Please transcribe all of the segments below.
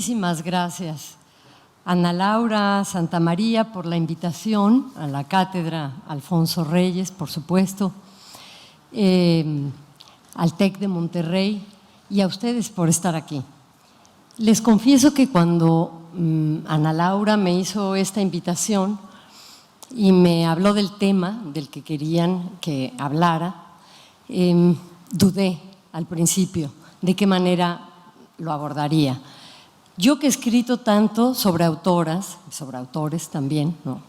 Muchísimas gracias, Ana Laura Santamaría, por la invitación, a la Cátedra Alfonso Reyes, por supuesto, al TEC de Monterrey y a ustedes por estar aquí. Les confieso que cuando Ana Laura me hizo esta invitación y me habló del tema del que querían que hablara, dudé al principio de qué manera lo abordaría. Yo que he escrito tanto sobre autoras, sobre autores también, ¿no?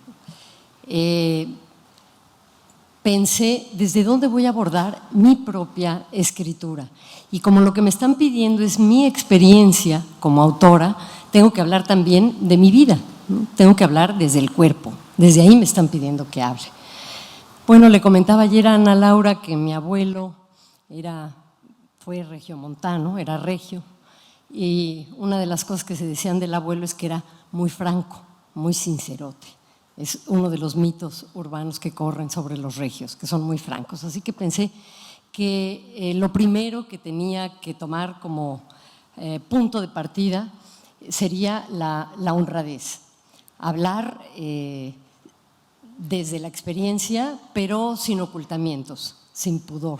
Pensé desde dónde voy a abordar mi propia escritura. Y como lo que me están pidiendo es mi experiencia como autora, tengo que hablar también de mi vida, ¿no? Tengo que hablar desde el cuerpo, desde ahí me están pidiendo que hable. Bueno, le comentaba ayer a Ana Laura que mi abuelo fue regiomontano, era regio, y una de las cosas que se decían del abuelo es que era muy franco, muy sincerote. Es uno de los mitos urbanos que corren sobre los regios, que son muy francos. Así que pensé que lo primero que tenía que tomar como punto de partida sería la honradez. Hablar desde la experiencia, pero sin ocultamientos, sin pudor,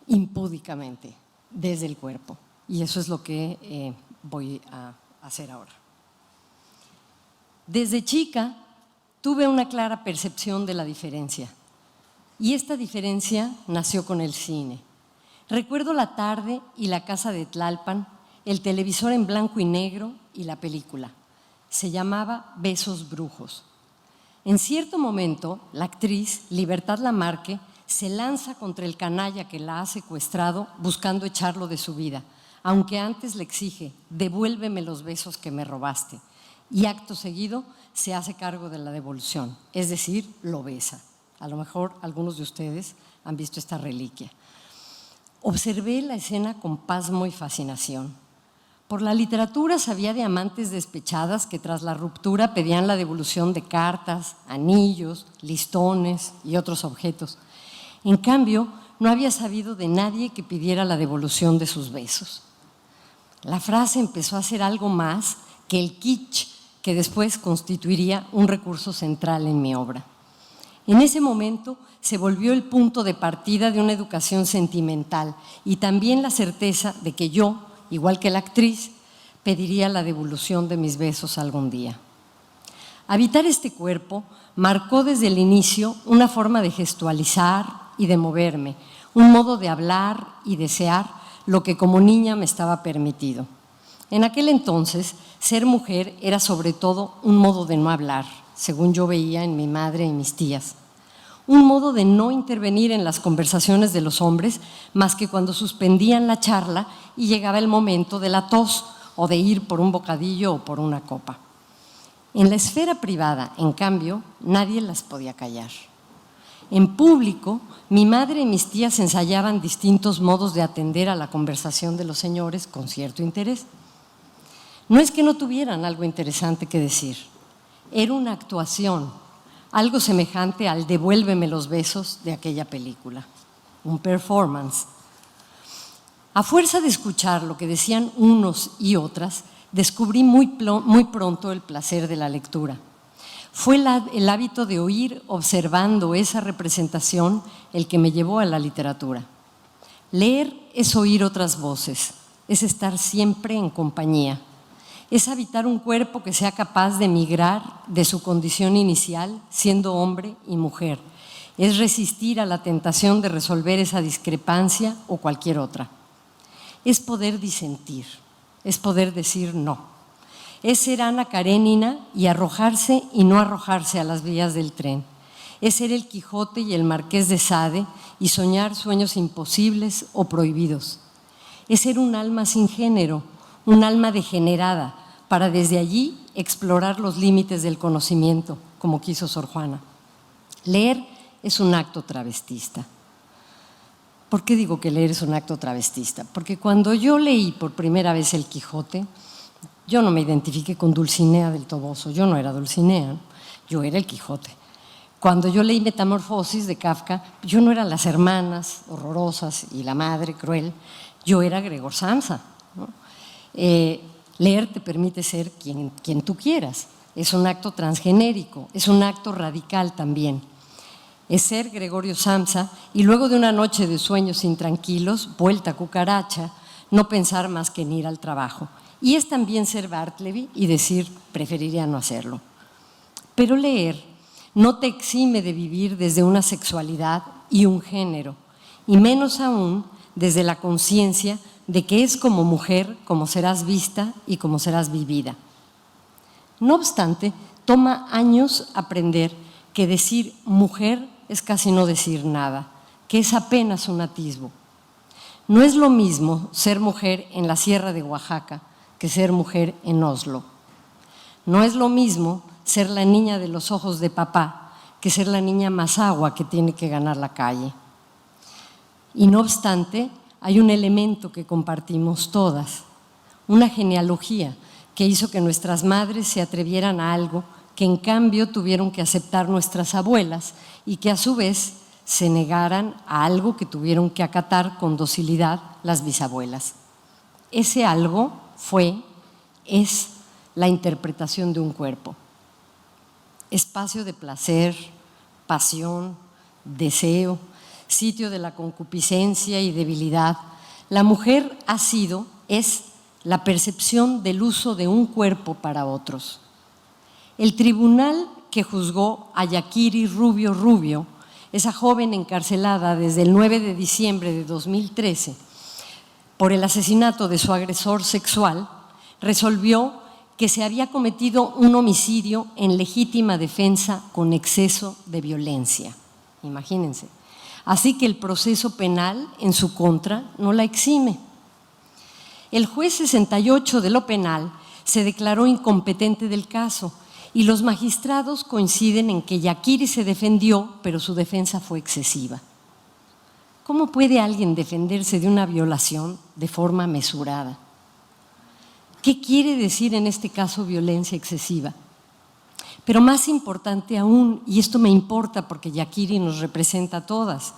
impúdicamente, desde el cuerpo. Y eso es lo que voy a hacer ahora. Desde chica tuve una clara percepción de la diferencia. Y esta diferencia nació con el cine. Recuerdo la tarde y la casa de Tlalpan, el televisor en blanco y negro y la película. Se llamaba Besos Brujos. En cierto momento, la actriz Libertad Lamarque se lanza contra el canalla que la ha secuestrado buscando echarlo de su vida, aunque antes le exige: devuélveme los besos que me robaste. Y acto seguido se hace cargo de la devolución, es decir, lo besa. A lo mejor algunos de ustedes han visto esta reliquia. Observé la escena con pasmo y fascinación. Por la literatura sabía de amantes despechadas que tras la ruptura pedían la devolución de cartas, anillos, listones y otros objetos. En cambio, no había sabido de nadie que pidiera la devolución de sus besos. La frase empezó a ser algo más que el kitsch que después constituiría un recurso central en mi obra. En ese momento se volvió el punto de partida de una educación sentimental y también la certeza de que yo, igual que la actriz, pediría la devolución de mis besos algún día. Habitar este cuerpo marcó desde el inicio una forma de gestualizar y de moverme, un modo de hablar y desear lo que como niña me estaba permitido. En aquel entonces, ser mujer era sobre todo un modo de no hablar, según yo veía en mi madre y mis tías. Un modo de no intervenir en las conversaciones de los hombres más que cuando suspendían la charla y llegaba el momento de la tos o de ir por un bocadillo o por una copa. En la esfera privada, en cambio, nadie las podía callar. En público, mi madre y mis tías ensayaban distintos modos de atender a la conversación de los señores con cierto interés. No es que no tuvieran algo interesante que decir, era una actuación, algo semejante al devuélveme los besos de aquella película, un performance. A fuerza de escuchar lo que decían unos y otras, descubrí muy pronto el placer de la lectura. Fue el hábito de oír observando esa representación el que me llevó a la literatura. Leer es oír otras voces, es estar siempre en compañía, es habitar un cuerpo que sea capaz de migrar de su condición inicial, siendo hombre y mujer, es resistir a la tentación de resolver esa discrepancia o cualquier otra. Es poder disentir, es poder decir no. Es ser Ana Karenina y arrojarse y no arrojarse a las vías del tren. Es ser el Quijote y el Marqués de Sade y soñar sueños imposibles o prohibidos. Es ser un alma sin género, un alma degenerada, para desde allí explorar los límites del conocimiento, como quiso Sor Juana. Leer es un acto travestista. ¿Por qué digo que leer es un acto travestista? Porque cuando yo leí por primera vez el Quijote, yo no me identifiqué con Dulcinea del Toboso, yo no era Dulcinea, yo era el Quijote. Cuando yo leí Metamorfosis de Kafka, yo no era las hermanas horrorosas y la madre cruel, yo era Gregor Samsa, ¿no? Leer te permite ser quien tú quieras. Es un acto transgenérico, es un acto radical también. Es ser Gregorio Samsa y luego de una noche de sueños intranquilos, vuelta cucaracha, no pensar más que en ir al trabajo. Y es también ser Bartleby y decir, preferiría no hacerlo. Pero leer no te exime de vivir desde una sexualidad y un género, y menos aún desde la conciencia de que es como mujer como serás vista y como serás vivida. No obstante, toma años aprender que decir mujer es casi no decir nada, que es apenas un atisbo. No es lo mismo ser mujer en la Sierra de Oaxaca que ser mujer en Oslo. No es lo mismo ser la niña de los ojos de papá que ser la niña Mazahua que tiene que ganar la calle. Y no obstante, hay un elemento que compartimos todas, una genealogía que hizo que nuestras madres se atrevieran a algo que en cambio tuvieron que aceptar nuestras abuelas y que a su vez se negaran a algo que tuvieron que acatar con docilidad las bisabuelas. Ese algo es la interpretación de un cuerpo. Espacio de placer, pasión, deseo, sitio de la concupiscencia y debilidad. La mujer es la percepción del uso de un cuerpo para otros. El tribunal que juzgó a Yakiri Rubio Rubio, esa joven encarcelada desde el 9 de diciembre de 2013 por el asesinato de su agresor sexual, resolvió que se había cometido un homicidio en legítima defensa con exceso de violencia. Imagínense. Así que el proceso penal en su contra no la exime. El juez 68 de lo penal se declaró incompetente del caso y los magistrados coinciden en que Yakiri se defendió, pero su defensa fue excesiva. ¿Cómo puede alguien defenderse de una violación de forma mesurada? ¿Qué quiere decir en este caso violencia excesiva? Pero más importante aún, y esto me importa porque Yakiri nos representa a todas,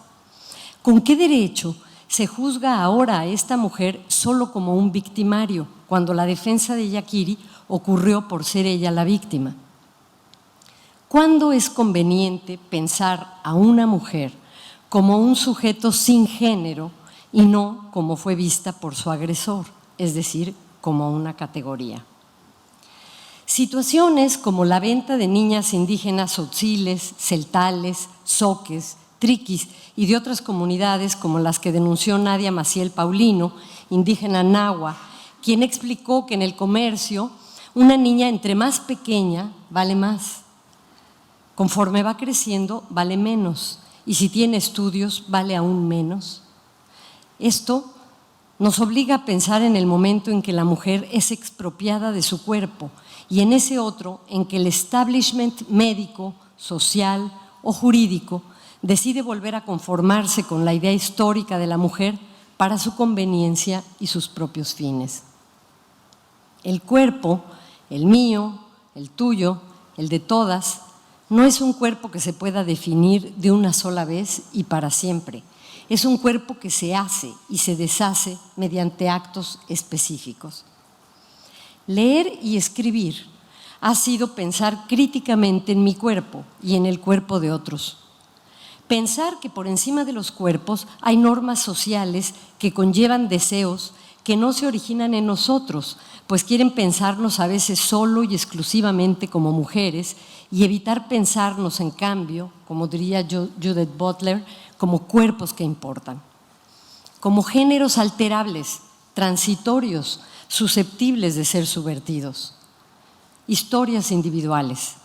¿con qué derecho se juzga ahora a esta mujer solo como un victimario cuando la defensa de Yakiri ocurrió por ser ella la víctima? ¿Cuándo es conveniente pensar a una mujer como un sujeto sin género y no como fue vista por su agresor, es decir, como una categoría? Situaciones como la venta de niñas indígenas tzotziles, celtales, zoques, triquis y de otras comunidades como las que denunció Nadia Maciel Paulino, indígena nahua, quien explicó que en el comercio una niña entre más pequeña vale más, conforme va creciendo vale menos y si tiene estudios vale aún menos. Esto nos obliga a pensar en el momento en que la mujer es expropiada de su cuerpo y en ese otro en que el establishment médico, social o jurídico decide volver a conformarse con la idea histórica de la mujer para su conveniencia y sus propios fines. El cuerpo, el mío, el tuyo, el de todas, no es un cuerpo que se pueda definir de una sola vez y para siempre. Es un cuerpo que se hace y se deshace mediante actos específicos. Leer y escribir ha sido pensar críticamente en mi cuerpo y en el cuerpo de otros. Pensar que por encima de los cuerpos hay normas sociales que conllevan deseos que no se originan en nosotros, pues quieren pensarnos a veces solo y exclusivamente como mujeres y evitar pensarnos, en cambio, como diría Judith Butler, como cuerpos que importan, como géneros alterables, transitorios, susceptibles de ser subvertidos, historias individuales,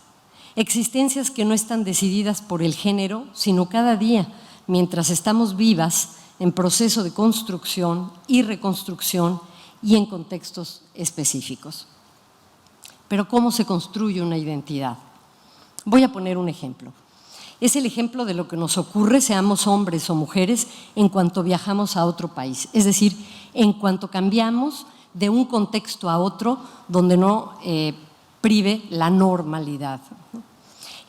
existencias que no están decididas por el género, sino cada día, mientras estamos vivas, en proceso de construcción y reconstrucción y en contextos específicos. Pero ¿cómo se construye una identidad? Voy a poner un ejemplo. Es el ejemplo de lo que nos ocurre, seamos hombres o mujeres, en cuanto viajamos a otro país. Es decir, en cuanto cambiamos de un contexto a otro donde no prive la normalidad.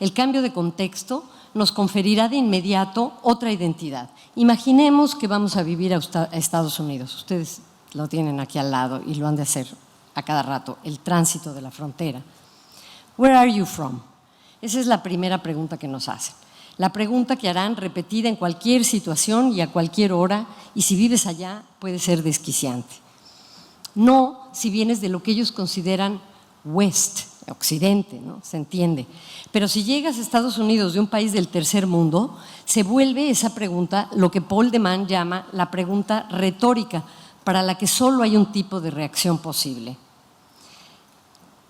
El cambio de contexto nos conferirá de inmediato otra identidad. Imaginemos que vamos a vivir a Estados Unidos. Ustedes lo tienen aquí al lado y lo han de hacer a cada rato, el tránsito de la frontera. Where are you from? Esa es la primera pregunta que nos hacen. La pregunta que harán repetida en cualquier situación y a cualquier hora, y si vives allá puede ser desquiciante. No si vienes de lo que ellos consideran West, Occidente, ¿no? Se entiende. Pero si llegas a Estados Unidos de un país del tercer mundo, se vuelve esa pregunta lo que Paul de Man llama la pregunta retórica, para la que solo hay un tipo de reacción posible.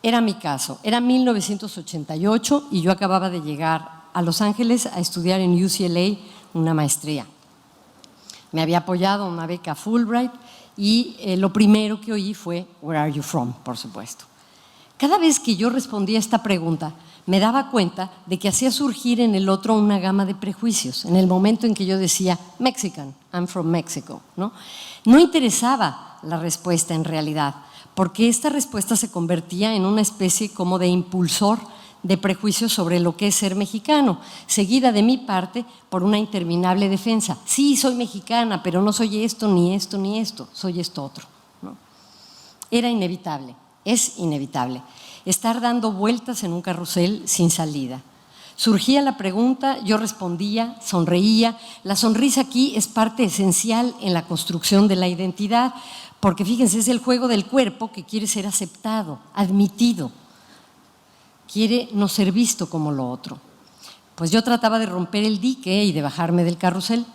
Era mi caso, era 1988 y yo acababa de llegar a Los Ángeles a estudiar en UCLA una maestría. Me había apoyado una beca Fulbright y lo primero que oí fue "Where are you from?", por supuesto. Cada vez que yo respondía a esta pregunta, me daba cuenta de que hacía surgir en el otro una gama de prejuicios. En el momento en que yo decía Mexican, I'm from Mexico, ¿no? No interesaba la respuesta en realidad, porque esta respuesta se convertía en una especie como de impulsor de prejuicios sobre lo que es ser mexicano, seguida de mi parte por una interminable defensa. Sí, soy mexicana, pero no soy esto, ni esto, ni esto, soy esto otro, ¿no? Era inevitable, es inevitable, estar dando vueltas en un carrusel sin salida. Surgía la pregunta, yo respondía, sonreía. La sonrisa aquí es parte esencial en la construcción de la identidad, porque fíjense, es el juego del cuerpo que quiere ser aceptado, admitido, quiere no ser visto como lo otro. Pues yo trataba de romper el dique y de bajarme del carrusel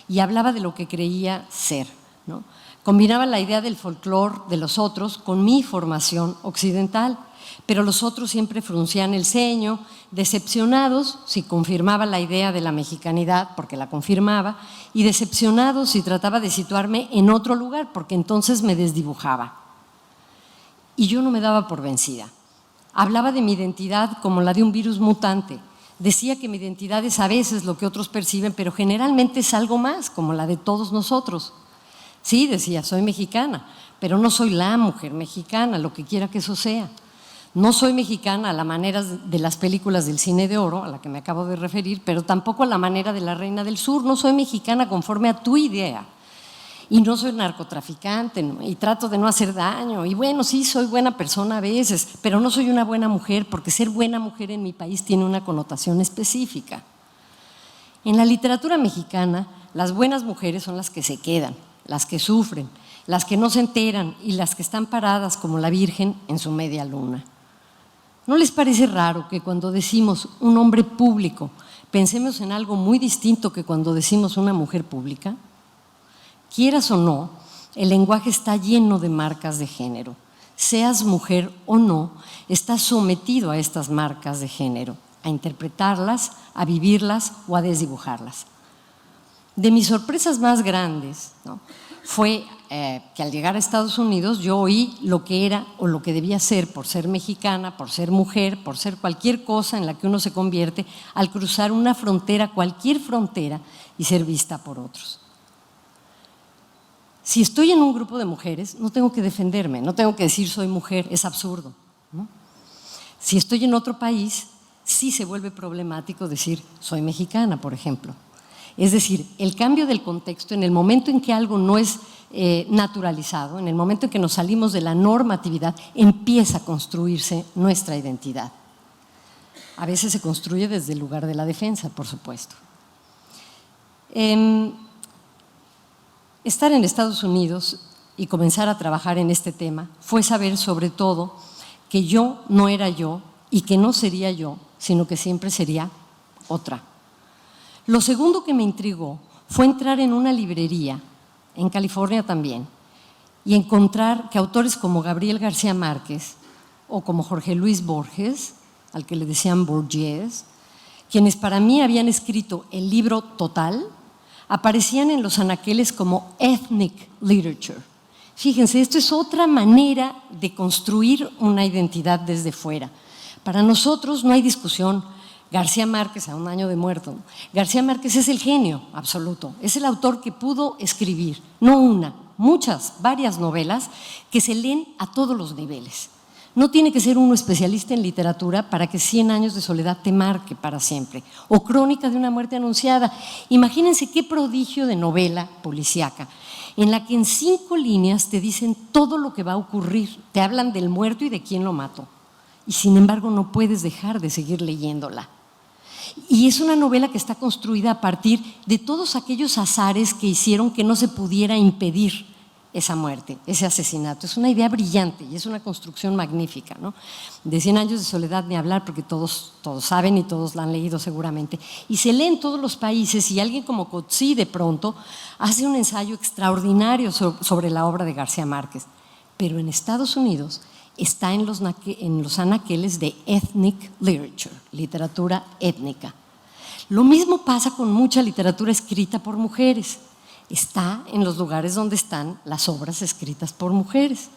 y hablaba de lo que creía ser, ¿no? Combinaba la idea del folclore de los otros con mi formación occidental, pero los otros siempre fruncían el ceño, decepcionados si confirmaba la idea de la mexicanidad, porque la confirmaba, y decepcionados si trataba de situarme en otro lugar, porque entonces me desdibujaba. Y yo no me daba por vencida. Hablaba de mi identidad como la de un virus mutante. Decía que mi identidad es a veces lo que otros perciben, pero generalmente es algo más, como la de todos nosotros. Sí, decía, soy mexicana, pero no soy la mujer mexicana, lo que quiera que eso sea. No soy mexicana a la manera de las películas del cine de oro, a la que me acabo de referir, pero tampoco a la manera de la Reina del Sur. No soy mexicana conforme a tu idea. Y no soy narcotraficante, ¿no? Y trato de no hacer daño. Y bueno, sí, soy buena persona a veces, pero no soy una buena mujer, porque ser buena mujer en mi país tiene una connotación específica. En la literatura mexicana, las buenas mujeres son las que se quedan, las que sufren, las que no se enteran y las que están paradas como la Virgen en su media luna. ¿No les parece raro que cuando decimos un hombre público pensemos en algo muy distinto que cuando decimos una mujer pública? Quieras o no, el lenguaje está lleno de marcas de género. Seas mujer o no, estás sometido a estas marcas de género, a interpretarlas, a vivirlas o a desdibujarlas. De mis sorpresas más grandes, ¿no?, fue que al llegar a Estados Unidos yo oí lo que era o lo que debía ser por ser mexicana, por ser mujer, por ser cualquier cosa en la que uno se convierte al cruzar una frontera, cualquier frontera, y ser vista por otros. Si estoy en un grupo de mujeres, no tengo que defenderme, no tengo que decir soy mujer, es absurdo, ¿no? Si estoy en otro país, sí se vuelve problemático decir soy mexicana, por ejemplo. Es decir, el cambio del contexto en el momento en que algo no es naturalizado, en el momento en que nos salimos de la normatividad, empieza a construirse nuestra identidad. A veces se construye desde el lugar de la defensa, por supuesto. Estar en Estados Unidos y comenzar a trabajar en este tema fue saber sobre todo que yo no era yo y que no sería yo, sino que siempre sería otra. Lo segundo que me intrigó fue entrar en una librería, en California también, y encontrar que autores como Gabriel García Márquez o como Jorge Luis Borges, al que le decían Borges, quienes para mí habían escrito el libro Total, aparecían en los anaqueles como ethnic literature. Fíjense, esto es otra manera de construir una identidad desde fuera. Para nosotros no hay discusión. García Márquez, a un año de muerto, ¿no? García Márquez es el genio absoluto, es el autor que pudo escribir, no una, muchas, varias novelas que se leen a todos los niveles. No tiene que ser uno especialista en literatura para que 100 años de soledad te marque para siempre, o Crónica de una muerte anunciada. Imagínense qué prodigio de novela policíaca. en la que en 5 líneas te dicen todo lo que va a ocurrir, te hablan del muerto y de quién lo mató, y sin embargo no puedes dejar de seguir leyéndola. Y es una novela que está construida a partir de todos aquellos azares que hicieron que no se pudiera impedir esa muerte, ese asesinato. Es una idea brillante y es una construcción magnífica, ¿no? De 100 años de soledad ni hablar, porque todos saben y todos la han leído seguramente. Y se lee en todos los países, y alguien como Coetzee de pronto hace un ensayo extraordinario sobre la obra de García Márquez. Pero en Estados Unidos está en los anaqueles de ethnic literature, literatura étnica. Lo mismo pasa con mucha literatura escrita por mujeres. Está en los lugares donde están las obras escritas por mujeres.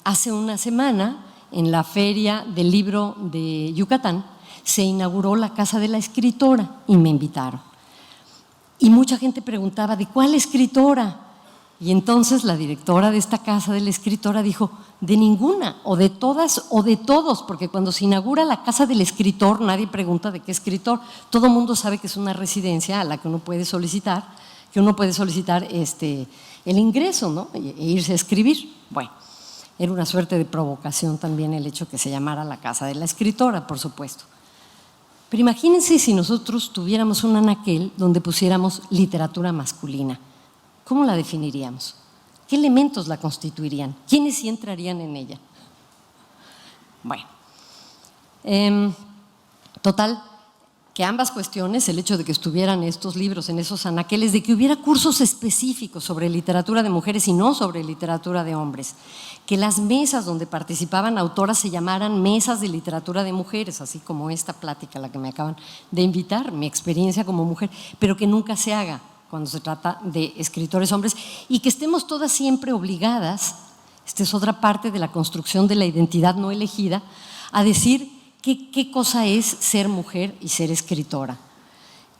Hace una semana, en la Feria del Libro de Yucatán, se inauguró la Casa de la Escritora y me invitaron. Y mucha gente preguntaba, ¿de cuál escritora? Y entonces la directora de esta Casa de la Escritora dijo, de ninguna, o de todas o de todos, porque cuando se inaugura la Casa del Escritor nadie pregunta de qué escritor, todo el mundo sabe que es una residencia a la que uno puede solicitar, el ingreso, ¿no? E irse a escribir. Bueno, era una suerte de provocación también el hecho que se llamara la Casa de la Escritora, por supuesto. Pero imagínense si nosotros tuviéramos un anaquel donde pusiéramos literatura masculina. ¿Cómo la definiríamos? ¿Qué elementos la constituirían? ¿Quiénes sí entrarían en ella? Bueno, total, que ambas cuestiones, el hecho de que estuvieran estos libros en esos anaqueles, de que hubiera cursos específicos sobre literatura de mujeres y no sobre literatura de hombres, que las mesas donde participaban autoras se llamaran mesas de literatura de mujeres, así como esta plática a la que me acaban de invitar, mi experiencia como mujer, pero que nunca se haga cuando se trata de escritores hombres, y que estemos todas siempre obligadas, esta es otra parte de la construcción de la identidad no elegida, a decir qué cosa es ser mujer y ser escritora.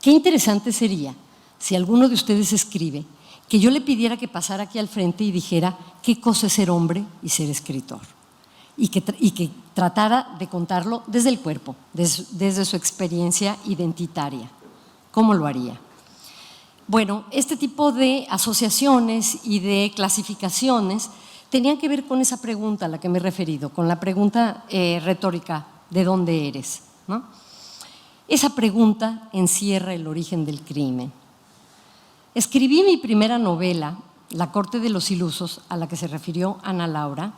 Qué interesante sería si alguno de ustedes escribe, que yo le pidiera que pasara aquí al frente y dijera qué cosa es ser hombre y ser escritor, y que tratara de contarlo desde el cuerpo, desde su experiencia identitaria. ¿Cómo lo haría? Bueno, este tipo de asociaciones y de clasificaciones tenían que ver con esa pregunta a la que me he referido, con la pregunta retórica, ¿de dónde eres? ¿No? Esa pregunta encierra el origen del crimen. Escribí mi primera novela, La corte de los ilusos, a la que se refirió Ana Laura,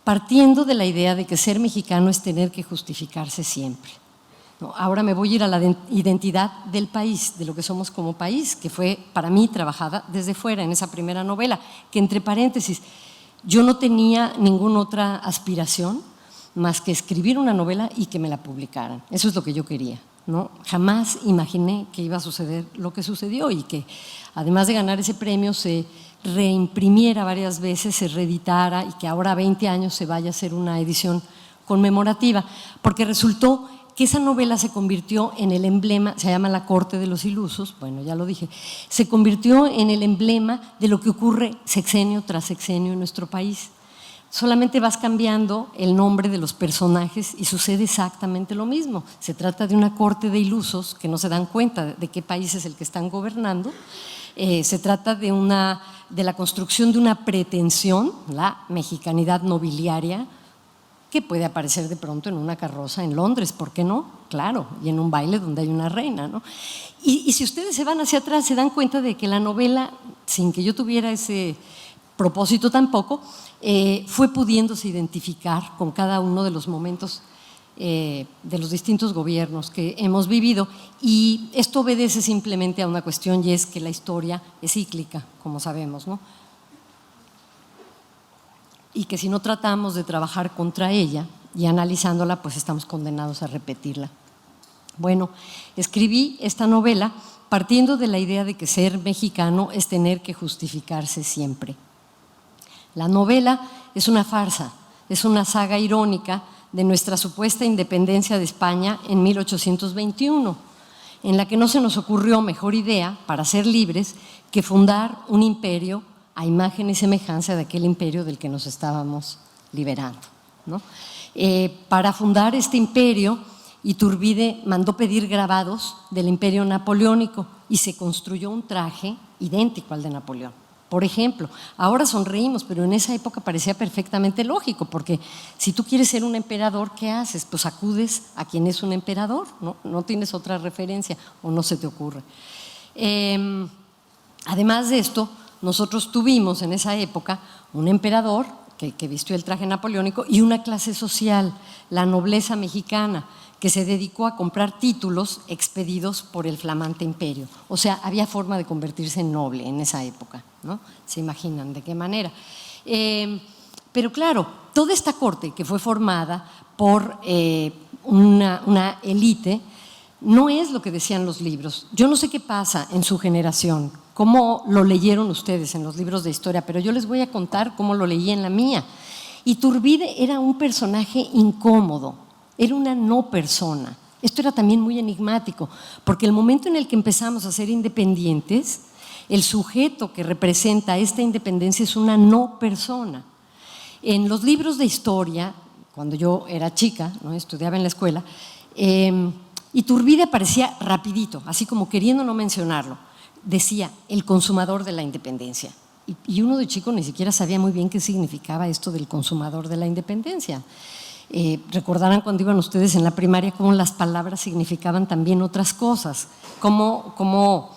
partiendo de la idea de que ser mexicano es tener que justificarse siempre. No, ahora me voy a ir a la identidad del país, de lo que somos como país, que fue para mí trabajada desde fuera en esa primera novela, que entre paréntesis, yo no tenía ninguna otra aspiración más que escribir una novela y que me la publicaran. Eso es lo que yo quería, ¿no? Jamás imaginé que iba a suceder lo que sucedió y que además de ganar ese premio se reimprimiera varias veces, se reeditara y que ahora a 20 años se vaya a hacer una edición conmemorativa, porque resultó que esa novela se convirtió en el emblema, se llama La corte de los ilusos, bueno, ya lo dije, se convirtió en el emblema de lo que ocurre sexenio tras sexenio en nuestro país. Solamente vas cambiando el nombre de los personajes y sucede exactamente lo mismo. Se trata de una corte de ilusos que no se dan cuenta de qué país es el que están gobernando. Se trata de la construcción de una pretensión, la mexicanidad nobiliaria, que puede aparecer de pronto en una carroza en Londres, ¿por qué no? Claro, y en un baile donde hay una reina, ¿no? Y si ustedes se van hacia atrás, se dan cuenta de que la novela, sin que yo tuviera ese propósito tampoco, fue pudiéndose identificar con cada uno de los momentos de los distintos gobiernos que hemos vivido, y esto obedece simplemente a una cuestión, y es que la historia es cíclica, como sabemos, ¿no? Y que si no tratamos de trabajar contra ella y analizándola, pues estamos condenados a repetirla. Bueno, escribí esta novela partiendo de la idea de que ser mexicano es tener que justificarse siempre. La novela es una farsa, es una saga irónica de nuestra supuesta independencia de España en 1821, en la que no se nos ocurrió mejor idea para ser libres que fundar un imperio a imagen y semejanza de aquel imperio del que nos estábamos liberando, ¿no? Para fundar este imperio, Iturbide mandó pedir grabados del imperio napoleónico, y se construyó un traje idéntico al de Napoleón. Por ejemplo, ahora sonreímos, pero en esa época parecía perfectamente lógico, porque si tú quieres ser un emperador, ¿qué haces? Pues acudes a quien es un emperador, no tienes otra referencia o no se te ocurre. Además de esto, nosotros tuvimos en esa época un emperador que vistió el traje napoleónico y una clase social, la nobleza mexicana, que se dedicó a comprar títulos expedidos por el flamante imperio. O sea, había forma de convertirse en noble en esa época, ¿no? Se imaginan de qué manera. Pero claro, toda esta corte que fue formada por una élite no es lo que decían los libros. Yo no sé qué pasa en su generación, cómo lo leyeron ustedes en los libros de historia, pero yo les voy a contar cómo lo leí en la mía. Iturbide era un personaje incómodo, era una no persona. Esto era también muy enigmático, porque el momento en el que empezamos a ser independientes, el sujeto que representa esta independencia es una no persona. En los libros de historia, cuando yo era chica, ¿no?, estudiaba en la escuela, Iturbide aparecía rapidito, así como queriendo no mencionarlo. Decía, el consumador de la independencia. Y uno de chico ni siquiera sabía muy bien qué significaba esto del consumador de la independencia. Recordarán cuando iban ustedes en la primaria cómo las palabras significaban también otras cosas, cómo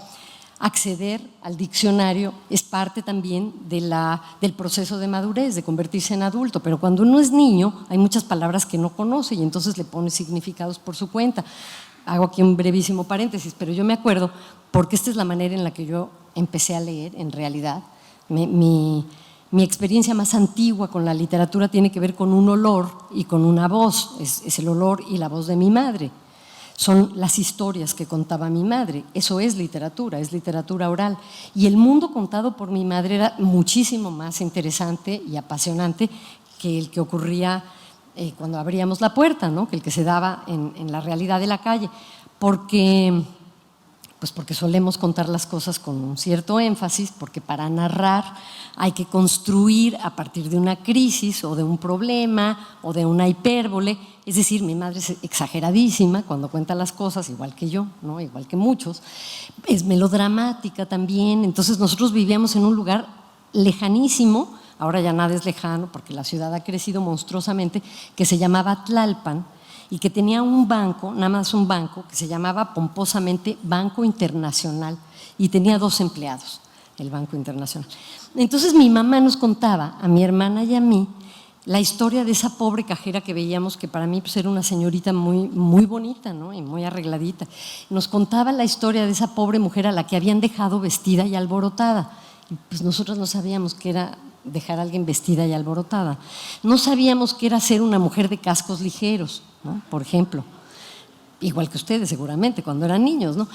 acceder al diccionario es parte también del proceso de madurez, de convertirse en adulto, pero cuando uno es niño hay muchas palabras que no conoce y entonces le pone significados por su cuenta. Hago aquí un brevísimo paréntesis, pero yo me acuerdo, porque esta es la manera en la que yo empecé a leer en realidad. Mi experiencia más antigua con la literatura tiene que ver con un olor y con una voz, es el olor y la voz de mi madre. Son las historias que contaba mi madre, eso es literatura oral. Y el mundo contado por mi madre era muchísimo más interesante y apasionante que el que ocurría cuando abríamos la puerta, ¿no?, que el que se daba en la realidad de la calle, porque solemos contar las cosas con un cierto énfasis, porque para narrar hay que construir a partir de una crisis o de un problema o de una hipérbole. Es decir, mi madre es exageradísima cuando cuenta las cosas, igual que yo, ¿no?, igual que muchos. Es melodramática también, entonces nosotros vivíamos en un lugar lejanísimo, ahora ya nada es lejano porque la ciudad ha crecido monstruosamente, que se llamaba Tlalpan, y que tenía un banco, nada más un banco, que se llamaba pomposamente Banco Internacional y tenía 2 empleados, el Banco Internacional. Entonces mi mamá nos contaba, a mi hermana y a mí, la historia de esa pobre cajera que veíamos, que para mí pues era una señorita muy, muy bonita, ¿no?, y muy arregladita. Nos contaba la historia de esa pobre mujer a la que habían dejado vestida y alborotada. Y pues nosotros no sabíamos qué era dejar a alguien vestida y alborotada. No sabíamos qué era ser una mujer de cascos ligeros, ¿no?, por ejemplo, igual que ustedes seguramente cuando eran niños, ¿no?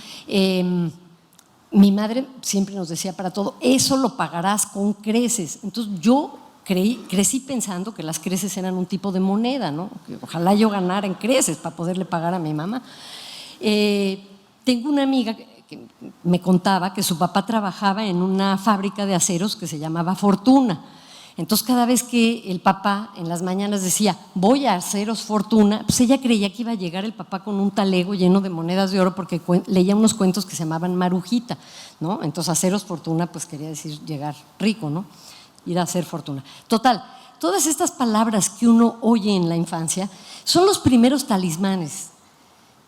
Mi madre siempre nos decía para todo, eso lo pagarás con creces. Entonces yo crecí pensando que las creces eran un tipo de moneda, ¿no?, que ojalá yo ganara en creces para poderle pagar a mi mamá. Tengo una amiga que me contaba que su papá trabajaba en una fábrica de aceros que se llamaba Fortuna. Entonces cada vez que el papá en las mañanas decía voy a Aceros Fortuna, pues ella creía que iba a llegar el papá con un talego lleno de monedas de oro, porque leía unos cuentos que se llamaban Marujita, ¿no? Entonces Aceros Fortuna pues quería decir llegar rico, ¿no?, ir a hacer fortuna. Total, todas estas palabras que uno oye en la infancia son los primeros talismanes,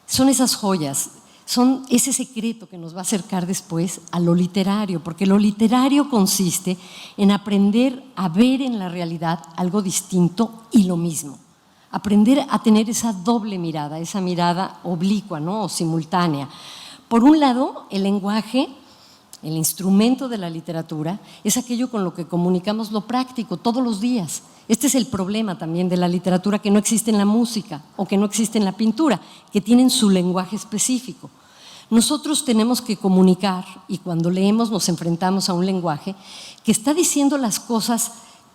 son esas joyas, son ese secreto que nos va a acercar después a lo literario, porque lo literario consiste en aprender a ver en la realidad algo distinto y lo mismo, aprender a tener esa doble mirada, esa mirada oblicua, ¿no?, o simultánea. Por un lado, el lenguaje, el instrumento de la literatura, es aquello con lo que comunicamos lo práctico todos los días. Este es el problema también de la literatura, que no existe en la música o que no existe en la pintura, que tienen su lenguaje específico. Nosotros tenemos que comunicar, y cuando leemos nos enfrentamos a un lenguaje que está diciendo las cosas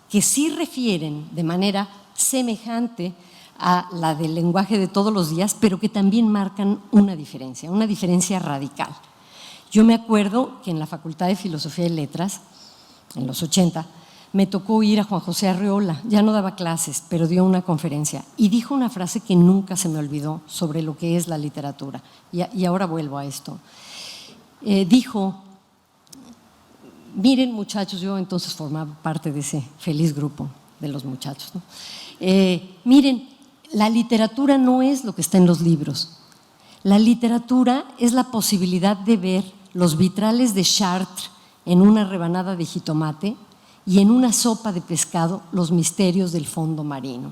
que sí refieren de manera semejante a la del lenguaje de todos los días, pero que también marcan una diferencia radical. Yo me acuerdo que en la Facultad de Filosofía y Letras, en los 80, me tocó ir a Juan José Arreola, ya no daba clases, pero dio una conferencia y dijo una frase que nunca se me olvidó sobre lo que es la literatura. Y ahora vuelvo a esto. dijo: miren, muchachos, yo entonces formaba parte de ese feliz grupo de los muchachos, ¿no? Miren, la literatura no es lo que está en los libros. La literatura es la posibilidad de ver los vitrales de Chartres en una rebanada de jitomate y en una sopa de pescado los misterios del fondo marino.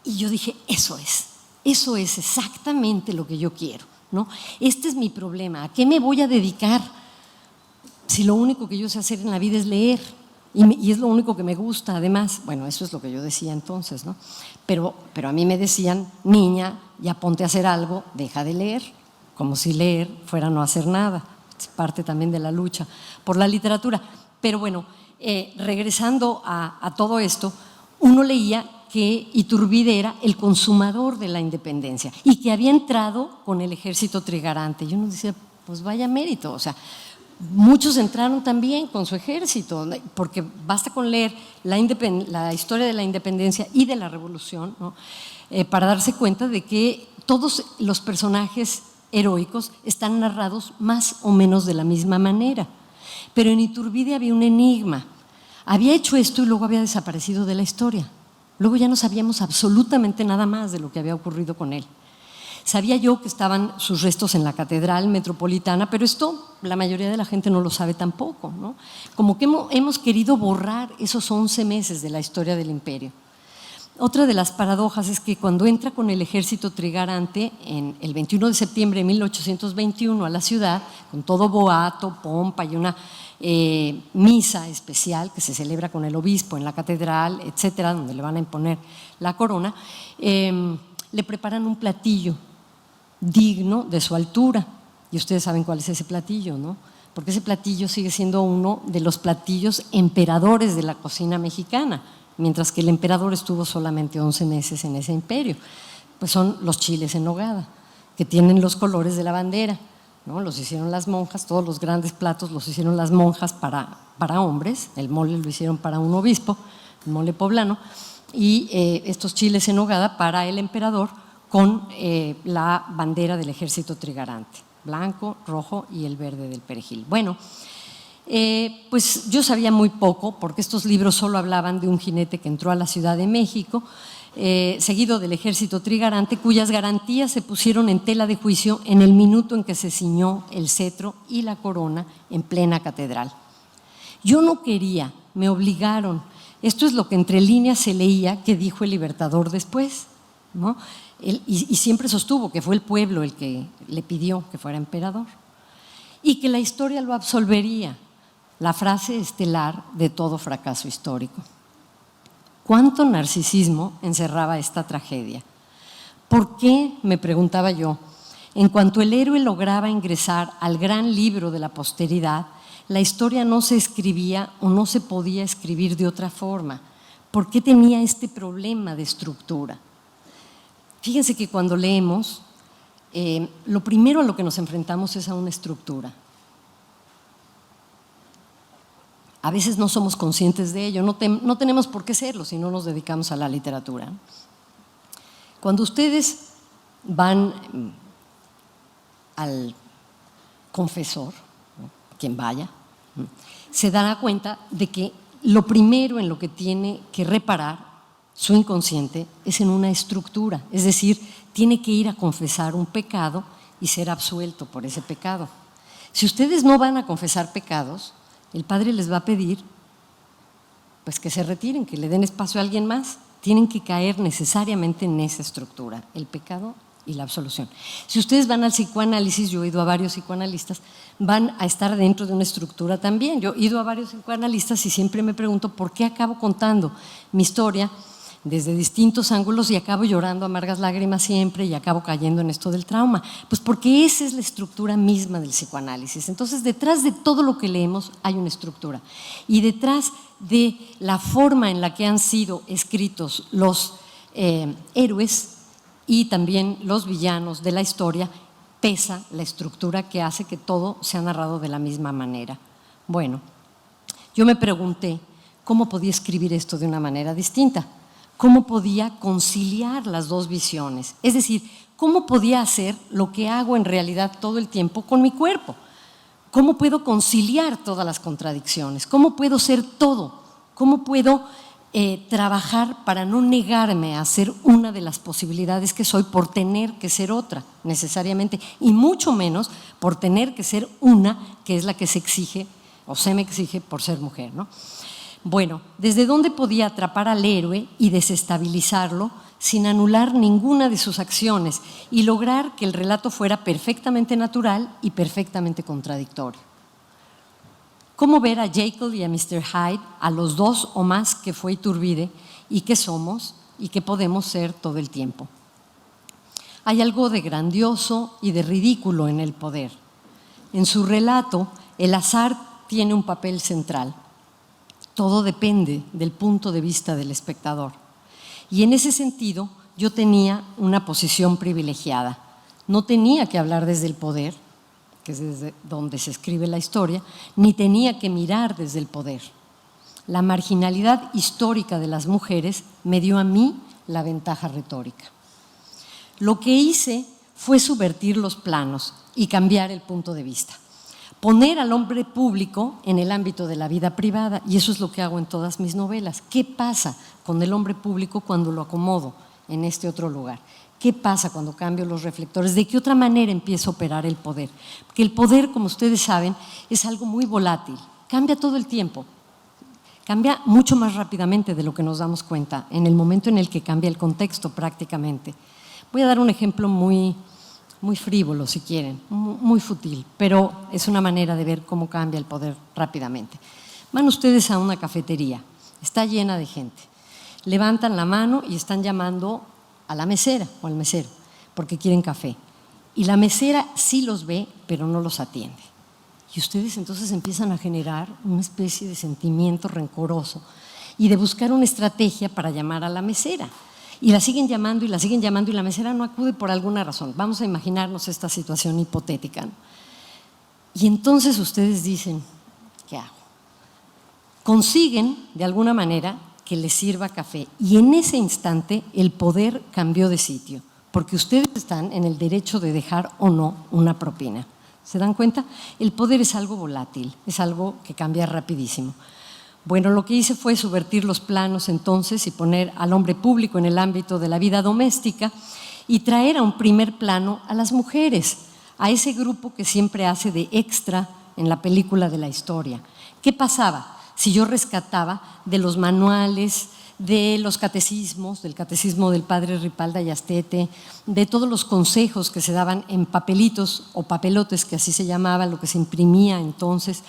Y yo dije, eso es exactamente lo que yo quiero, ¿no? Este es mi problema. ¿A qué me voy a dedicar si lo único que yo sé hacer en la vida es leer? Y es lo único que me gusta, además. Bueno, eso es lo que yo decía entonces, ¿no? Pero a mí me decían: niña, ya ponte a hacer algo, deja de leer, como si leer fuera no hacer nada. Es parte también de la lucha por la literatura. Pero bueno, regresando a todo esto, uno leía que Iturbide era el consumador de la independencia y que había entrado con el ejército trigarante. Y uno decía, pues vaya mérito, o sea, muchos entraron también con su ejército, porque basta con leer la historia de la independencia y de la revolución, ¿no? Para darse cuenta de que todos los personajes heroicos están narrados más o menos de la misma manera. Pero en Iturbide había un enigma. Había hecho esto y luego había desaparecido de la historia. Luego ya no sabíamos absolutamente nada más de lo que había ocurrido con él. Sabía yo que estaban sus restos en la Catedral Metropolitana, pero esto la mayoría de la gente no lo sabe tampoco, ¿no? Como que hemos querido borrar esos 11 meses de la historia del imperio. Otra de las paradojas es que cuando entra con el ejército trigarante el 21 de septiembre de 1821 a la ciudad, con todo boato, pompa y una misa especial que se celebra con el obispo en la catedral, etcétera, donde le van a imponer la corona, le preparan un platillo digno de su altura. Y ustedes saben cuál es ese platillo, ¿no? Porque ese platillo sigue siendo uno de los platillos emperadores de la cocina mexicana, mientras que el emperador estuvo solamente 11 meses en ese imperio. Pues son los chiles en nogada, que tienen los colores de la bandera, ¿no? Los hicieron las monjas, todos los grandes platos los hicieron las monjas para hombres, el mole lo hicieron para un obispo, el mole poblano, y estos chiles en nogada para el emperador con la bandera del ejército trigarante, blanco, rojo y el verde del perejil. Bueno, pues yo sabía muy poco, porque estos libros solo hablaban de un jinete que entró a la Ciudad de México, seguido del ejército trigarante, cuyas garantías se pusieron en tela de juicio en el minuto en que se ciñó el cetro y la corona en plena catedral. Yo no quería, me obligaron. Esto es lo que entre líneas se leía que dijo el Libertador después, ¿no? Y siempre sostuvo que fue el pueblo el que le pidió que fuera emperador y que la historia lo absolvería, la frase estelar de todo fracaso histórico. ¿Cuánto narcisismo encerraba esta tragedia? ¿Por qué, me preguntaba yo, en cuanto el héroe lograba ingresar al gran libro de la posteridad, la historia no se escribía o no se podía escribir de otra forma? ¿Por qué tenía este problema de estructura? Fíjense que cuando leemos, lo primero a lo que nos enfrentamos es a una estructura. A veces no somos conscientes de ello, no tenemos por qué serlo si no nos dedicamos a la literatura. Cuando ustedes van al confesor, ¿no?, quien vaya, se dará cuenta de que lo primero en lo que tiene que reparar su inconsciente es en una estructura, es decir, tiene que ir a confesar un pecado y ser absuelto por ese pecado. Si ustedes no van a confesar pecados, el Padre les va a pedir pues que se retiren, que le den espacio a alguien más. Tienen que caer necesariamente en esa estructura, el pecado y la absolución. Si ustedes van al psicoanálisis, yo he ido a varios psicoanalistas, van a estar dentro de una estructura también. Yo he ido a varios psicoanalistas y siempre me pregunto por qué acabo contando mi historia desde distintos ángulos y acabo llorando amargas lágrimas siempre y acabo cayendo en esto del trauma. Pues porque esa es la estructura misma del psicoanálisis. Entonces, detrás de todo lo que leemos hay una estructura. Y detrás de la forma en la que han sido escritos los héroes y también los villanos de la historia, pesa la estructura que hace que todo sea narrado de la misma manera. Bueno, yo me pregunté cómo podía escribir esto de una manera distinta. ¿Cómo podía conciliar las dos visiones? Es decir, ¿cómo podía hacer lo que hago en realidad todo el tiempo con mi cuerpo? ¿Cómo puedo conciliar todas las contradicciones? ¿Cómo puedo ser todo? ¿Cómo puedo trabajar para no negarme a ser una de las posibilidades que soy por tener que ser otra necesariamente, y mucho menos por tener que ser una que es la que se exige o se me exige por ser mujer, ¿no? Bueno, ¿desde dónde podía atrapar al héroe y desestabilizarlo sin anular ninguna de sus acciones y lograr que el relato fuera perfectamente natural y perfectamente contradictorio? ¿Cómo ver a Jekyll y a Mr. Hyde, a los dos o más que fue Iturbide y que somos y que podemos ser todo el tiempo? Hay algo de grandioso y de ridículo en el poder. En su relato, el azar tiene un papel central. Todo depende del punto de vista del espectador. Y en ese sentido, yo tenía una posición privilegiada. No tenía que hablar desde el poder, que es desde donde se escribe la historia, ni tenía que mirar desde el poder. La marginalidad histórica de las mujeres me dio a mí la ventaja retórica. Lo que hice fue subvertir los planos y cambiar el punto de vista. Poner al hombre público en el ámbito de la vida privada, y eso es lo que hago en todas mis novelas. ¿Qué pasa con el hombre público cuando lo acomodo en este otro lugar? ¿Qué pasa cuando cambio los reflectores? ¿De qué otra manera empieza a operar el poder? Porque el poder, como ustedes saben, es algo muy volátil, cambia todo el tiempo, cambia mucho más rápidamente de lo que nos damos cuenta en el momento en el que cambia el contexto prácticamente. Voy a dar un ejemplo muy frívolo, si quieren, muy fútil, pero es una manera de ver cómo cambia el poder rápidamente. Van ustedes a una cafetería, está llena de gente, levantan la mano y están llamando a la mesera o al mesero porque quieren café, y la mesera sí los ve pero no los atiende, y ustedes entonces empiezan a generar una especie de sentimiento rencoroso y de buscar una estrategia para llamar a la mesera, y la siguen llamando y la siguen llamando y la mesera no acude por alguna razón. Vamos a imaginarnos esta situación hipotética, ¿no? Y entonces ustedes dicen, ¿qué hago? Consiguen de alguna manera que les sirva café, y en ese instante el poder cambió de sitio, porque ustedes están en el derecho de dejar o no una propina. ¿Se dan cuenta? El poder es algo volátil, es algo que cambia rapidísimo. Bueno, lo que hice fue subvertir los planos entonces y poner al hombre público en el ámbito de la vida doméstica y traer a un primer plano a las mujeres, a ese grupo que siempre hace de extra en la película de la historia. ¿Qué pasaba si yo rescataba de los manuales, de los catecismos, del catecismo del padre Ripalda y Astete, de todos los consejos que se daban en papelitos o papelotes, que así se llamaba, lo que se imprimía entonces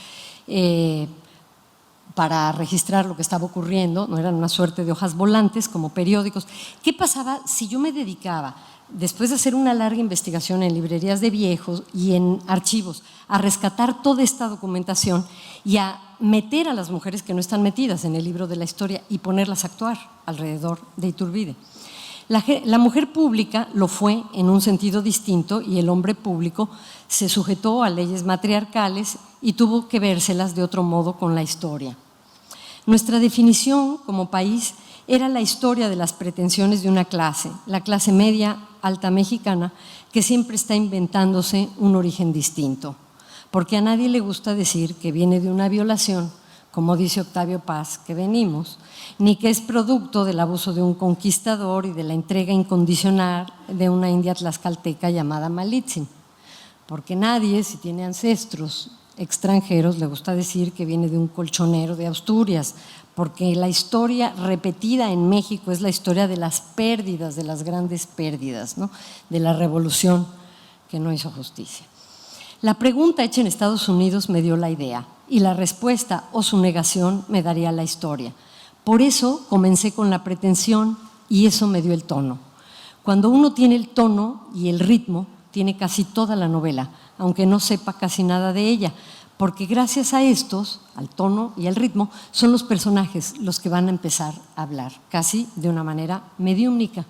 para registrar lo que estaba ocurriendo, no eran una suerte de hojas volantes como periódicos? ¿Qué pasaba si yo me dedicaba, después de hacer una larga investigación en librerías de viejos y en archivos, a rescatar toda esta documentación y a meter a las mujeres que no están metidas en el libro de la historia y ponerlas a actuar alrededor de Iturbide? La mujer pública lo fue en un sentido distinto y el hombre público se sujetó a leyes matriarcales y tuvo que vérselas de otro modo con la historia. Nuestra definición como país era la historia de las pretensiones de una clase, la clase media alta mexicana, que siempre está inventándose un origen distinto, porque a nadie le gusta decir que viene de una violación, como dice Octavio Paz que venimos, ni que es producto del abuso de un conquistador y de la entrega incondicional de una india tlaxcalteca llamada Malitzin, porque nadie, si tiene ancestros extranjeros, le gusta decir que viene de un colchonero de Asturias, porque la historia repetida en México es la historia de las pérdidas, de las grandes pérdidas, ¿no? De la revolución que no hizo justicia. La pregunta hecha en Estados Unidos me dio la idea y la respuesta o su negación me daría la historia. Por eso comencé con la pretensión y eso me dio el tono. Cuando uno tiene el tono y el ritmo, tiene casi toda la novela, aunque no sepa casi nada de ella, porque gracias a estos, al tono y al ritmo, son los personajes los que van a empezar a hablar, casi de una manera mediúmnica.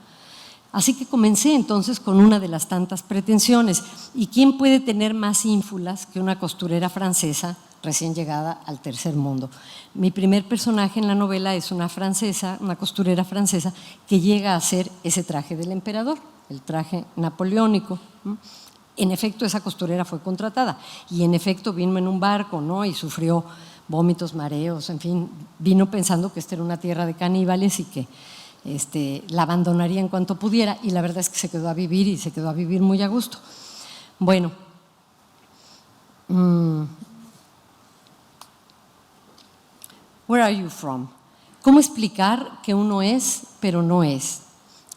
Así que comencé entonces con una de las tantas pretensiones. ¿Y quién puede tener más ínfulas que una costurera francesa recién llegada al tercer mundo? Mi primer personaje en la novela es una francesa, una costurera francesa que llega a hacer ese traje del emperador, el traje napoleónico. En efecto, esa costurera fue contratada y en efecto vino en un barco, ¿no? Y sufrió vómitos, mareos, en fin, vino pensando que esta era una tierra de caníbales y que la abandonaría en cuanto pudiera, y la verdad es que se quedó a vivir y se quedó a vivir muy a gusto. Bueno, where are you from? ¿Cómo explicar que uno es, pero no es?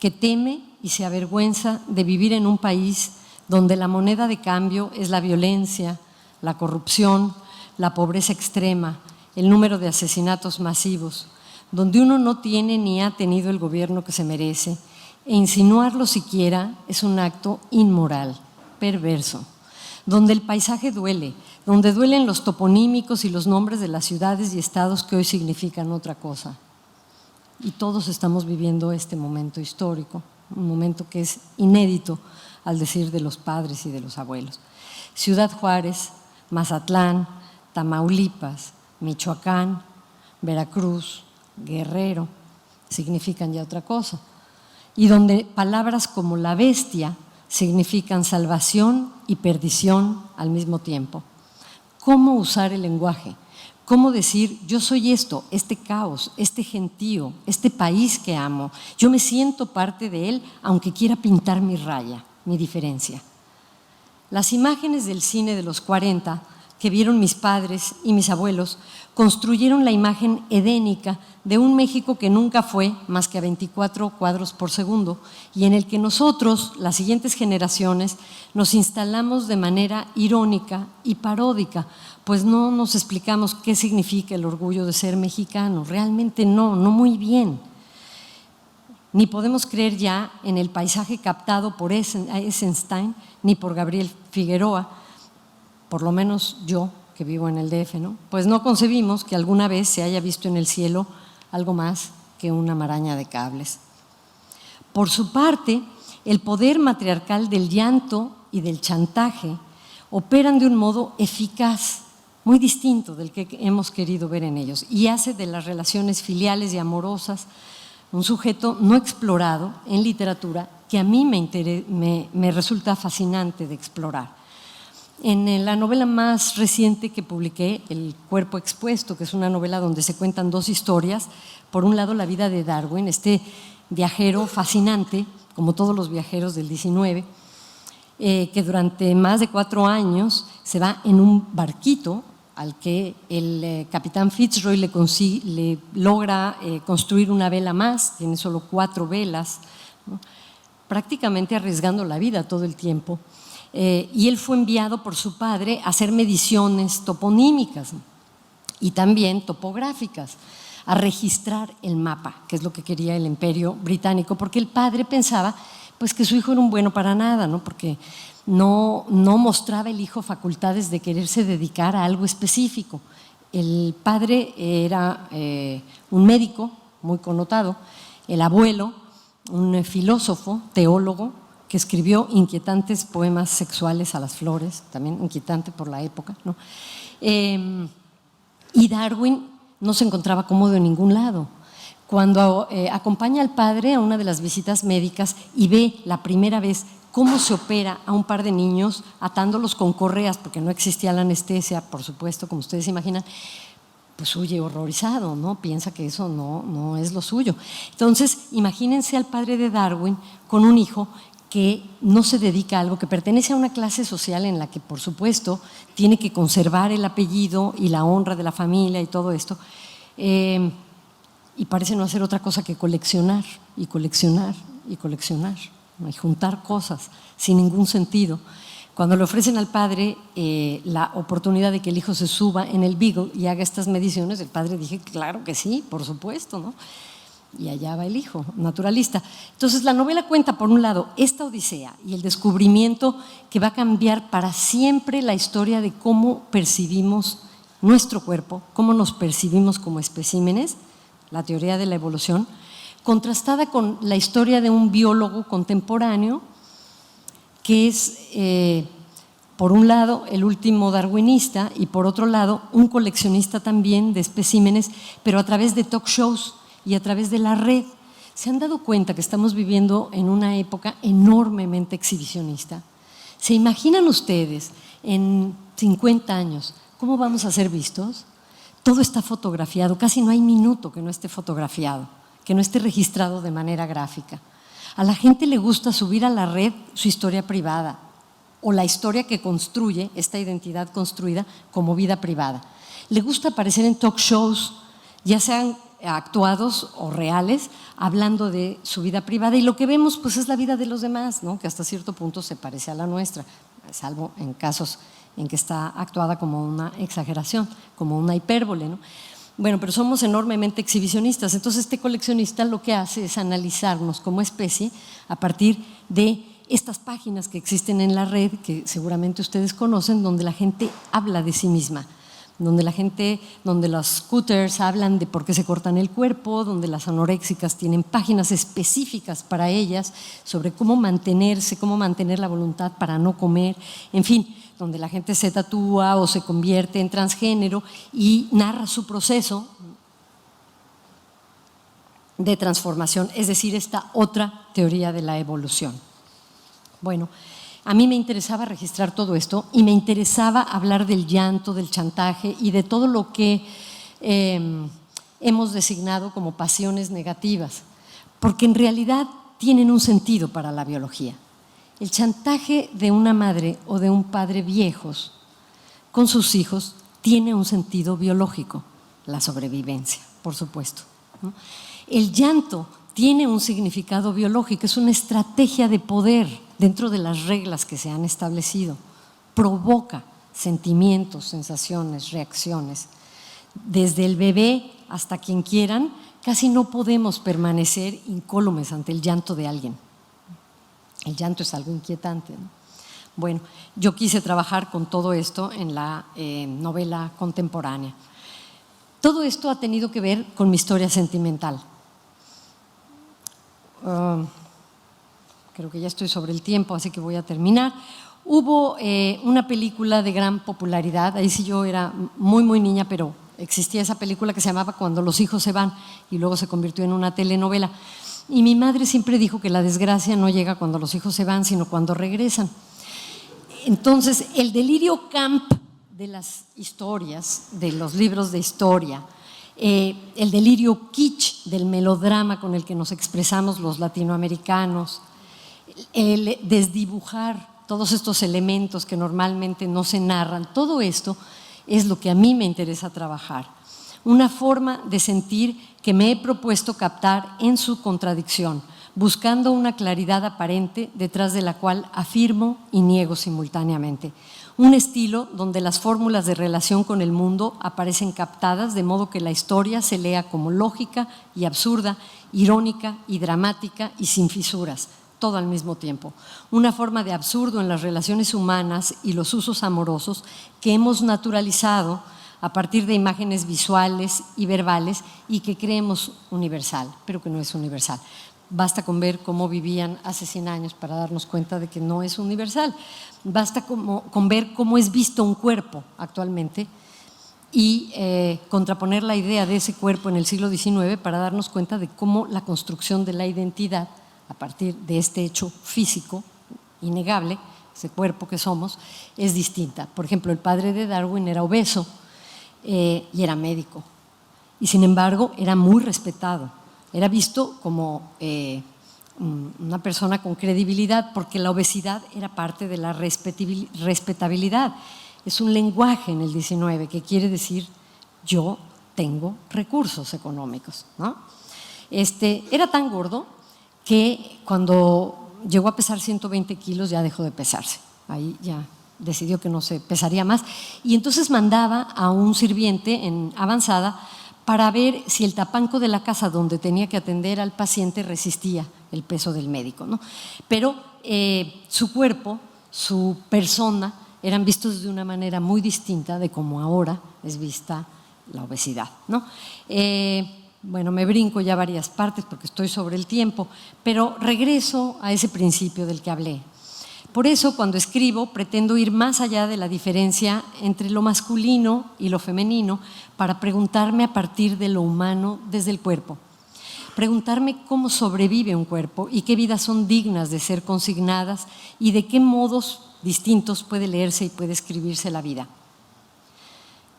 Que teme y se avergüenza de vivir en un país donde la moneda de cambio es la violencia, la corrupción, la pobreza extrema, el número de asesinatos masivos, donde uno no tiene ni ha tenido el gobierno que se merece, e insinuarlo siquiera es un acto inmoral, perverso, donde el paisaje duele, donde duelen los toponímicos y los nombres de las ciudades y estados que hoy significan otra cosa. Y todos estamos viviendo este momento histórico, un momento que es inédito al decir de los padres y de los abuelos. Ciudad Juárez, Mazatlán, Tamaulipas, Michoacán, Veracruz, Guerrero, significan ya otra cosa. Y donde palabras como la bestia significan salvación y perdición al mismo tiempo. ¿Cómo usar el lenguaje? ¿Cómo decir, yo soy esto, este caos, este gentío, este país que amo? Yo me siento parte de él, aunque quiera pintar mi raya, mi diferencia. Las imágenes del cine de los 40 que vieron mis padres y mis abuelos construyeron la imagen edénica de un México que nunca fue más que a 24 cuadros por segundo y en el que nosotros, las siguientes generaciones, nos instalamos de manera irónica y paródica, pues no nos explicamos qué significa el orgullo de ser mexicano, realmente no muy bien. Ni podemos creer ya en el paisaje captado por Eisenstein ni por Gabriel Figueroa, por lo menos yo, que vivo en el DF, ¿no? Pues no concebimos que alguna vez se haya visto en el cielo algo más que una maraña de cables. Por su parte, el poder matriarcal del llanto y del chantaje operan de un modo eficaz, muy distinto del que hemos querido ver en ellos, y hace de las relaciones filiales y amorosas un sujeto no explorado en literatura que a mí me resulta fascinante de explorar. En la novela más reciente que publiqué, El cuerpo expuesto, que es una novela donde se cuentan dos historias, por un lado la vida de Darwin, este viajero fascinante, como todos los viajeros del 19, que durante más de 4 años se va en un barquito al que el capitán Fitzroy le logra construir una vela más, tiene solo 4 velas, ¿no? Prácticamente arriesgando la vida todo el tiempo. Y él fue enviado por su padre a hacer mediciones toponímicas y también topográficas, a registrar el mapa, que es lo que quería el Imperio Británico, porque el padre pensaba pues, que su hijo era un bueno para nada, ¿no? Porque no mostraba el hijo facultades de quererse dedicar a algo específico. El padre era un médico muy connotado, el abuelo un filósofo, teólogo, que escribió inquietantes poemas sexuales a las flores, también inquietante por la época, ¿no? Y Darwin no se encontraba cómodo en ningún lado. Cuando acompaña al padre a una de las visitas médicas y ve la primera vez cómo se opera a un par de niños atándolos con correas, porque no existía la anestesia, por supuesto, como ustedes imaginan, pues huye horrorizado, ¿no? Piensa que eso no es lo suyo. Entonces, imagínense al padre de Darwin con un hijo que no se dedica a algo, que pertenece a una clase social en la que, por supuesto, tiene que conservar el apellido y la honra de la familia y todo esto, y parece no hacer otra cosa que coleccionar y coleccionar y coleccionar, ¿no? Y juntar cosas sin ningún sentido. Cuando le ofrecen al padre la oportunidad de que el hijo se suba en el Beagle y haga estas mediciones, el padre dije, claro que sí, por supuesto, ¿no? Y allá va el hijo, naturalista. Entonces la novela cuenta, por un lado, esta odisea y el descubrimiento que va a cambiar para siempre la historia de cómo percibimos nuestro cuerpo, cómo nos percibimos como especímenes, la teoría de la evolución, contrastada con la historia de un biólogo contemporáneo que es, por un lado, el último darwinista y por otro lado, un coleccionista también de especímenes, pero a través de talk shows y a través de la red ¿Se han dado cuenta que estamos viviendo en una época enormemente exhibicionista? ¿Se imaginan ustedes en 50 años cómo vamos a ser vistos? Todo está fotografiado, casi no hay minuto que no esté fotografiado, que no esté registrado de manera gráfica. A la gente le gusta subir a la red su historia privada o la historia que construye esta identidad construida como vida privada. Le gusta aparecer en talk shows, ya sean actuados o reales, hablando de su vida privada, y lo que vemos pues es la vida de los demás, ¿no? Que hasta cierto punto se parece a la nuestra, salvo en casos en que está actuada como una exageración, como una hipérbole, ¿no? Bueno, pero somos enormemente exhibicionistas, entonces este coleccionista lo que hace es analizarnos como especie a partir de estas páginas que existen en la red, que seguramente ustedes conocen, donde la gente habla de sí misma, donde los scooters hablan de por qué se cortan el cuerpo, donde las anoréxicas tienen páginas específicas para ellas sobre cómo mantenerse, cómo mantener la voluntad para no comer, en fin, donde la gente se tatúa o se convierte en transgénero y narra su proceso de transformación, es decir, esta otra teoría de la evolución. Bueno, a mí me interesaba registrar todo esto y me interesaba hablar del llanto, del chantaje y de todo lo que hemos designado como pasiones negativas, porque en realidad tienen un sentido para la biología. El chantaje de una madre o de un padre viejos con sus hijos tiene un sentido biológico, la sobrevivencia, por supuesto, ¿no? El llanto tiene un significado biológico, es una estrategia de poder dentro de las reglas que se han establecido. Provoca sentimientos, sensaciones, reacciones. Desde el bebé hasta quien quieran, casi no podemos permanecer incólumes ante el llanto de alguien. El llanto es algo inquietante, ¿no? Bueno, yo quise trabajar con todo esto en la novela contemporánea. Todo esto ha tenido que ver con mi historia sentimental. Creo que ya estoy sobre el tiempo, así que voy a terminar. Hubo una película de gran popularidad, ahí sí yo era muy niña, pero existía esa película que se llamaba Cuando los hijos se van y luego se convirtió en una telenovela. Y mi madre siempre dijo que la desgracia no llega cuando los hijos se van, sino cuando regresan. Entonces, el delirio camp de las historias, de los libros de historia, el delirio kitsch del melodrama con el que nos expresamos los latinoamericanos, el desdibujar todos estos elementos que normalmente no se narran, todo esto es lo que a mí me interesa trabajar. Una forma de sentir que me he propuesto captar en su contradicción, buscando una claridad aparente detrás de la cual afirmo y niego simultáneamente. Un estilo donde las fórmulas de relación con el mundo aparecen captadas de modo que la historia se lea como lógica y absurda, irónica y dramática y sin fisuras, todo al mismo tiempo. Una forma de absurdo en las relaciones humanas y los usos amorosos que hemos naturalizado a partir de imágenes visuales y verbales y que creemos universal, pero que no es universal. Basta con ver cómo vivían hace 100 años para darnos cuenta de que no es universal. Basta con ver cómo es visto un cuerpo actualmente y contraponer la idea de ese cuerpo en el siglo XIX para darnos cuenta de cómo la construcción de la identidad a partir de este hecho físico innegable, ese cuerpo que somos, es distinta. Por ejemplo, el padre de Darwin era obeso y era médico y sin embargo era muy respetado. Era visto como una persona con credibilidad porque la obesidad era parte de la respetabilidad. Es un lenguaje en el 19 que quiere decir yo tengo recursos económicos, ¿no? Era tan gordo que cuando llegó a pesar 120 kilos ya dejó de pesarse. Ahí ya decidió que no se pesaría más y entonces mandaba a un sirviente en avanzada para ver si el tapanco de la casa donde tenía que atender al paciente resistía el peso del médico, ¿no? Pero su cuerpo, su persona, eran vistos de una manera muy distinta de como ahora es vista la obesidad, ¿no? Bueno, me brinco ya varias partes porque estoy sobre el tiempo, pero regreso a ese principio del que hablé. Por eso, cuando escribo, pretendo ir más allá de la diferencia entre lo masculino y lo femenino para preguntarme a partir de lo humano desde el cuerpo. preguntarme cómo sobrevive un cuerpo y qué vidas son dignas de ser consignadas y de qué modos distintos puede leerse y puede escribirse la vida.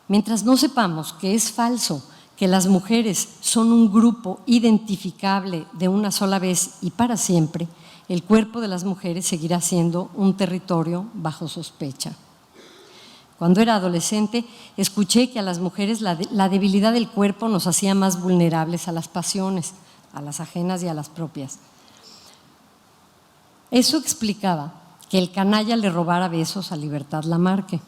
Mientras no sepamos que es falso, que las mujeres son un grupo identificable de una sola vez y para siempre, el cuerpo de las mujeres seguirá siendo un territorio bajo sospecha. Cuando era adolescente, escuché que a las mujeres la debilidad del cuerpo nos hacía más vulnerables a las pasiones, a las ajenas y a las propias. Eso explicaba que el canalla le robara besos a Libertad Lamarque,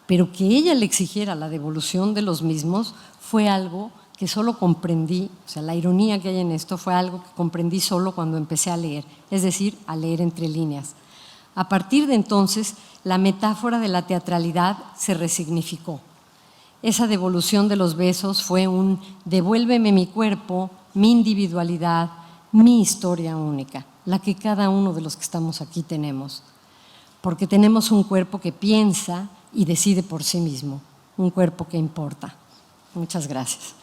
pero que ella le exigiera la devolución de los mismos fue algo que solo comprendí, o sea, la ironía que hay en esto fue algo que comprendí solo cuando empecé a leer, es decir, a leer entre líneas. A partir de entonces, la metáfora de la teatralidad se resignificó. Esa devolución de los besos fue un devuélveme mi cuerpo, mi individualidad, mi historia única, la que cada uno de los que estamos aquí tenemos. Porque tenemos un cuerpo que piensa y decide por sí mismo, un cuerpo que importa. Muchas gracias.